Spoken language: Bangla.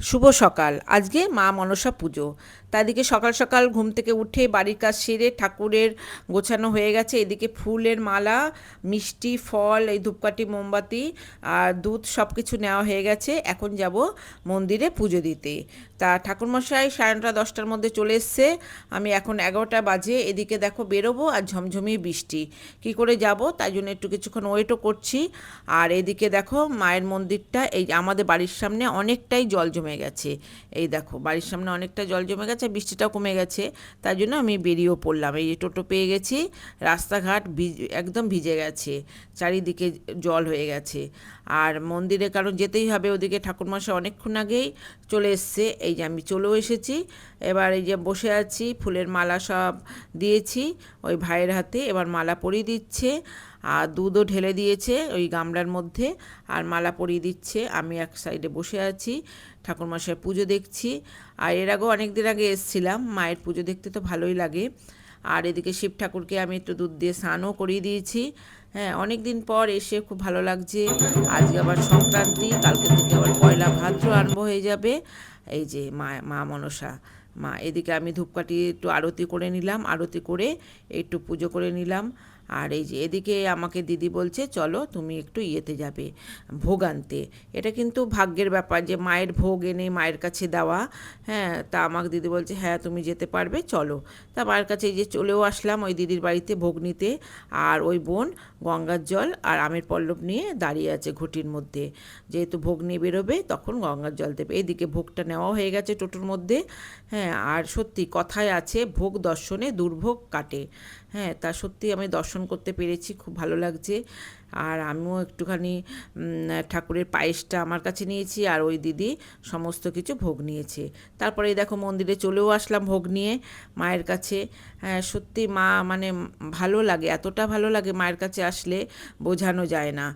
শুভ সকাল। আজকে মা মনসা পুজো। তা এদিকে সকাল সকাল ঘুম থেকে উঠে বাড়ির কাজ সেরে ঠাকুরের গোছানো হয়ে গেছে। এদিকে ফুলের মালা, মিষ্টি, ফল, এই ধূপকাঠি, মোমবাতি আর দুধ সব কিছু নেওয়া হয়ে গেছে। এখন যাব মন্দিরে পুজো দিতে। তা ঠাকুরমশাই 9:30-10টার মধ্যে চলে এসছে। আমি এখন 11টা বাজে। এদিকে দেখো বেরোবো আর ঝমঝমিয়ে বৃষ্টি। কি করে যাব তাই জন্য একটু কিছুক্ষণ ওয়েটও করছি। আর এদিকে দেখো মায়ের মন্দিরটা, এই আমাদের বাড়ির সামনে অনেকটাই জল জমে গেছে। এই দেখো বাড়ির সামনে অনেকটা জল জমে গেছে, বৃষ্টিটাও কমে গেছে। তাই জন্য আমি বেরিয়েও পড়লাম। এই যে টোটো পেয়ে গেছি। রাস্তাঘাট একদম ভিজে গেছে, চারিদিকে জল হয়ে গেছে। আর মন্দিরে কারণ যেতেই হবে, ওদিকে ঠাকুরমশাই অনেকক্ষণ আগেই চলে এসছে। এই যে আমি চলেও এসেছি। এবার এই যে বসে আছি, ফুলের মালা সব দিয়েছি ওই ভাইয়ের হাতে। এবার মালা পরিয়ে দিচ্ছে আর দুধও ঢেলে দিয়েছে ওই গামলার মধ্যে, আর মালা পরিয়ে দিচ্ছে। আমি এক সাইডে বসে আছি, ঠাকুরমশাই পুজো দেখছি। আর এর আগেও অনেক দিন আগে এসেছিলাম, মায়ের পুজো দেখতে তো ভালোই লাগে। আর এদিকে শিব ঠাকুরকে আমি একটু দুধ দিয়ে স্নানও করিয়ে দিয়েছি। হ্যাঁ, অনেক দিন পর এসে খুব ভালো লাগছে। আজকে আবার সংক্রান্তি, কালকে থেকে আবার পয়লা ভাদ্র আরম্ভ হয়ে যাবে। এই যে মা মা মনসা মা। এদিকে আমি ধূপকাঠি একটু আরতি করে নিলাম, আরতি করে একটু পুজো করে নিলাম। আর এই যে এদিকে আমাকে দিদি বলছে চলো তুমি একটু ইয়েতে যাবে, ভোগ আনতে। এটা কিন্তু ভাগ্যের ব্যাপার যে মায়ের ভোগ এনে মায়ের কাছে দেওয়া। হ্যাঁ, তা আমাকে দিদি বলছে হ্যাঁ তুমি যেতে পারবে, চলো। তা মায়ের কাছে এই যে চলেও আসলাম ওই দিদির বাড়িতে ভোগ নিতে। আর ওই বোন গঙ্গার জল আর আমের পল্লব নিয়ে দাঁড়িয়ে আছে ঘটির মধ্যে। যেহেতু ভোগ নিয়ে বেরোবে তখন গঙ্গার জল দেবে। এইদিকে ভোগটা নেওয়া হয়ে গেছে টোটোর মধ্যে। হ্যাঁ, আর সত্যি কথায় আছে ভোগ দর্শনে দুর্ভোগ কাটে। হ্যাঁ, তা সত্যি আমি দর্শন করতে পেরেছি, খুব ভালো লাগছে। আর আমিও একটুখানি ঠাকুরের পায়েসটা আমার কাছে নিয়েছি, আর ওই দিদি সমস্ত কিছু ভোগ নিয়েছে। তারপরে এই দেখো মন্দিরে চলেও আসলাম ভোগ নিয়ে মায়ের কাছে। হ্যাঁ, সত্যি মা মানে ভালো লাগে, এতটা ভালো লাগে মায়ের কাছে আসলে বোঝানো যায় না।